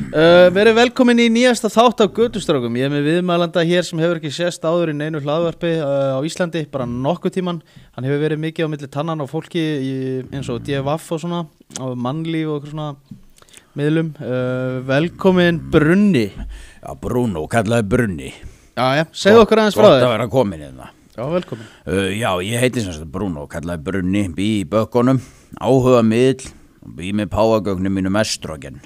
Verið velkomin í nýjasta þátt af Götustrákum. Ég með viðmælanda hér sem hefur ekki sést áður í neinu hlaðvarpi á Íslandi, bara nokkuð tíman. Hann hefur verið mikið á milli tannan á fólki eins og DFF og svona, á mannlíf og svona miðlum. Velkomin Brunni. Já, Bruno, kallaði Brunni. Já, segðu okkur aðeins frá þér. Gott að vera komin hérna. Já, velkomin. Já, ég heiti sem sagt Bruno, kallaði Brunni, bý í Bökkunum, áhuga miðl og bý með páagögnum mínum estrogen.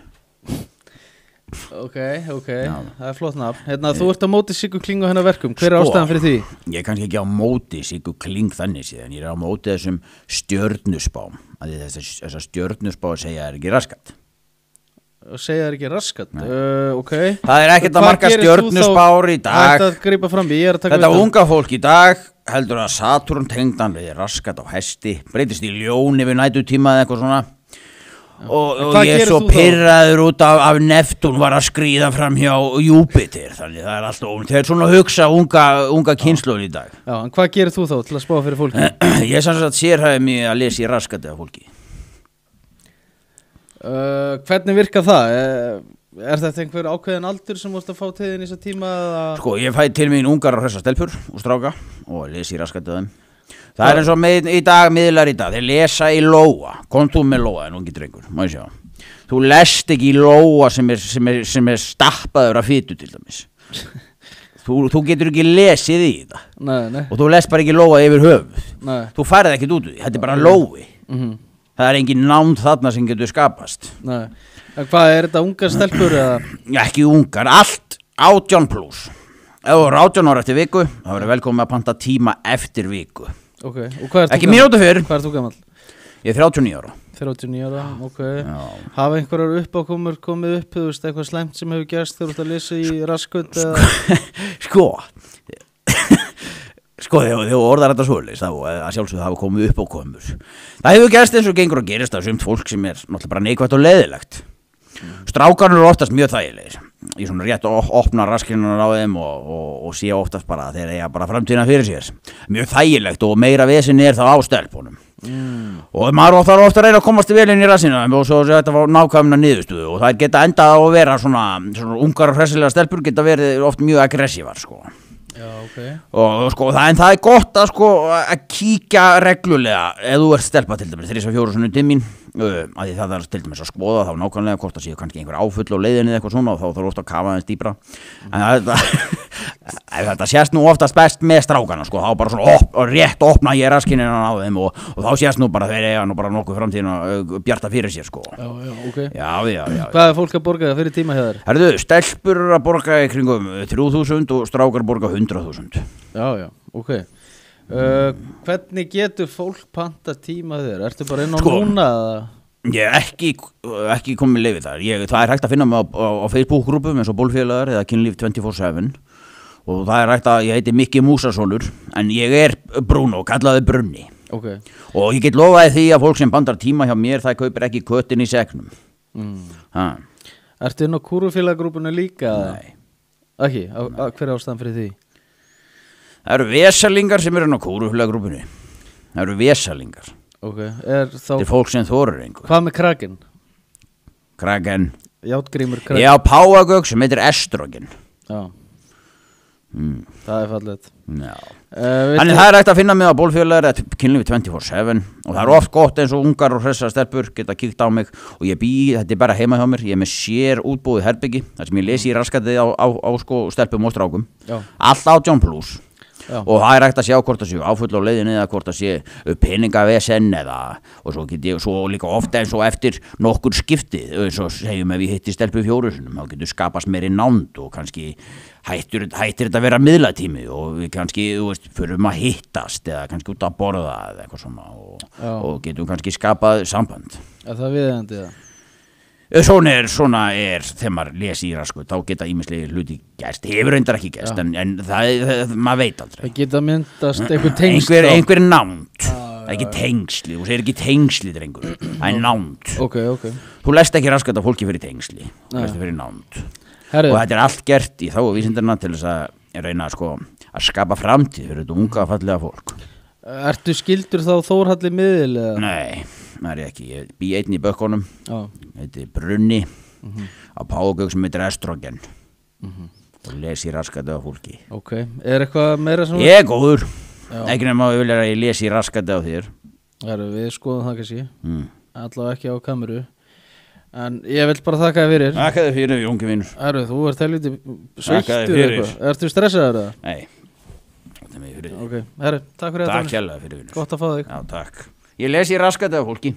Ok, það flott nafn. Hérna, þú ert á móti Siggu Kling og hennar verkum. Hver ástæðan fyrir því? Ég er kannski ekki á móti Siggu Kling þannig síðan. Ég er á móti þessum stjörnuspám. Þessar stjörnuspá segja er ekki raskat. Segja er ekki raskat? Ok. Það er ekkert að marka stjörnuspár í dag. Hvað er að grípa fram í? Þetta unga fólk í dag heldur að Saturn tengdan við raskat á hesti, breytist í ljón yfir nætutíma eða eitthvað svona. Og ég er svo pirraður út af Neptún var að skríða fram hjá Júpiter, þannig það er alltaf þeir er svona að hugsa unga kynslóð í dag. Já, en hvað gerir þú þá til að spá fyrir fólki? Ég er sanns að sérhæfi mig að lesa í raskati af fólki. Hvernig virkar það? Er þetta einhver ákveðin aldur sem múst að fá til þín í þessa tíma? Sko, ég fæ til mín ungar og hressa stelpur og stráka og lesa í raskati af þeim. Það er eins og miðlar í dag, þeir lesa í lóa, kom þú með lóa en ungi drengur, má ég sjá. Þú lest ekki í lóa sem er stappaður af fitu til dæmis. Þú getur ekki lesið í þetta. Nei. Og þú lest bara ekki lóa yfir höfuð. Nei. Þú færð ekkert út úr því, þetta er bara lói. Það er engin nánd þarna sem getur skapast. Nei. En hvað, er þetta ungar stelpur eða? Ekki ungar, allt 18+. Ef þú er 18 ára eftir viku, þá verður velkomin að panta tíma eftir viku. Ok, og hvað er þú ekki mínútu fyrr. Hvað er þú gamall? Ég er 39 ára. 39 ára, ok. Já. Hafa einhverjar uppákomur komið upp, þú veist, eitthvað slæmt sem hefur gerst þegar þú ert að lesa í raskut eða? Sko, þegar þú orðar þetta svoleiðis, þá að sjálfsögðu hafa komið uppákomur. Það hefur gerst eins og gengur að gerist af sumt fólk sem er náttúrulega bara neikvætt og leiðilegt. Strákarnir eru oftast mjög þægilegir. Ég svona rétt að opna raskinnuna á þeim og sé oftast bara þeir eiga bara framtíðina fyrir sér. Mjög þægilegt og meira vesinni er það á stelpunum. Og maður þarf ofta að reyna að komast vel inn í rassina og svo þetta var nákvæmna niðurstöðu og það geta endað á að vera svona ungar og hressilega stelpur geta verið oft mjög aggressívar sko. Já, ok. Og sko en það er gott að sko að kíkja reglulega ef þú ert stelpa til dæmis 3-4 sinnum til mín að því það er til dæmis að skoða þá nákvæmlega hvort það séu kannski einhver áfull á leiðinni eða eitthvað svona og þá þarf ofta að kafa aðeins dýpra en þetta sést nú oftast best með strákana sko þá bara svona rétt opna ég raskinnina á þeim og þá sést nú bara þeir eiga nú bara nokkuð framtíðina bjarta fyrir sér sko. Já, ok. Já. Hvað er fólk að borga fyrir tíma hjá þér? Herðu, stelpur eru að borga í kringum 3.000 og strákar borga 100.000. Já, ok. Hvernig getur fólk panta tíma þér? Ertu bara inn á núna? Ég er ekki komið leið við þar. Það er hægt að finna mig á Facebook-grúpum eins og Bólfélagar eða Kynlíf 24/7 og það er hægt að ég heiti Mikki Músasonur en ég er Bruno, kallaði Brunni. Okay. Og ég get lofaði því að fólk sem bandar tíma hjá mér það kaupir ekki köttin í segnum. Ertu inn á Kúrufélaggrúpuna líka? Nei. Ekki? Hver er ástæðan fyrir því? Það eru vesalingar sem eru inn á Kúrufélaggrúpunni. Það eru vesalingar. Ok, Þetta er fólk sem þorir einhver. Hvað með kraken? Kraken. Játgrímur kraken. Ég á páagögg sem heitir estrogen. Já. Það er fallegt. Já. Þannig það er hægt að finna mig á Bólfélagar eða Kynlíf 24/7 og það er oft gott eins og ungar og hressa stelpur geta kíkt á mig og þetta er bara heima hjá mér. Ég er með sér útbúið herbyggi þar sem ég lesi í raskatið á sko stelpum og strákum. Já. Allt 18+. Já. Og það er hægt að sjá hvort það séu áfull á leiðinni eða hvort það sé peningavesen eða og svo get ég svo líka ofta eins og eftir nokkur skiptið eins og segjum ef ég hitti stelpu 4 sinnum þá getur skapast meiri nánd og kannski hættir þetta að vera miðlatími og við kannski, þú veist, förum að hittast eða kannski út að borða eða eitthvað svona og getum kannski skapað samband. Er það viðeigandi það? Svona er þegar maður lesi í raskut þá geta ýmislegir hluti gerst hefur reyndar ekki gerst en maður veit aldrei það geta myndast einhver tengsl einhver nánd ekki tengsli, þú segir ekki tengsli drengur, það er nánd ok þú lest ekki raskat að fólki fyrir tengsli þú lest fyrir nánd og þetta er allt gert í þágu vísindarna til þess að reyna að skapa framtíð fyrir þetta unga fallega fólk. Ertu skildur þá Þórhalli miðil? Nei, það er ég ekki. Ég bý einn í Bökkunum, heiti Brunni á págauk sem heitir estrogen og lesi raskandi á fólki. Ok, eitthvað meira sem Ég er góður, ekki nema að ég vilja að ég lesi raskandi á þér. Við skoðum það kannski allavega ekki á kameru en ég vil bara þakka þér fyrir. Þakka þér fyrir, ungi vinur. Þú ert helviti Þakka þér sveittur fyrir. eitthvað. Ertu stressaður eða? Nei, þetta er mig fyrir. Ok, takk fyrir Takk hérlega fyrir vinur. Gott að fá þig. Já, takk. Ég lesi raskandi á fólki.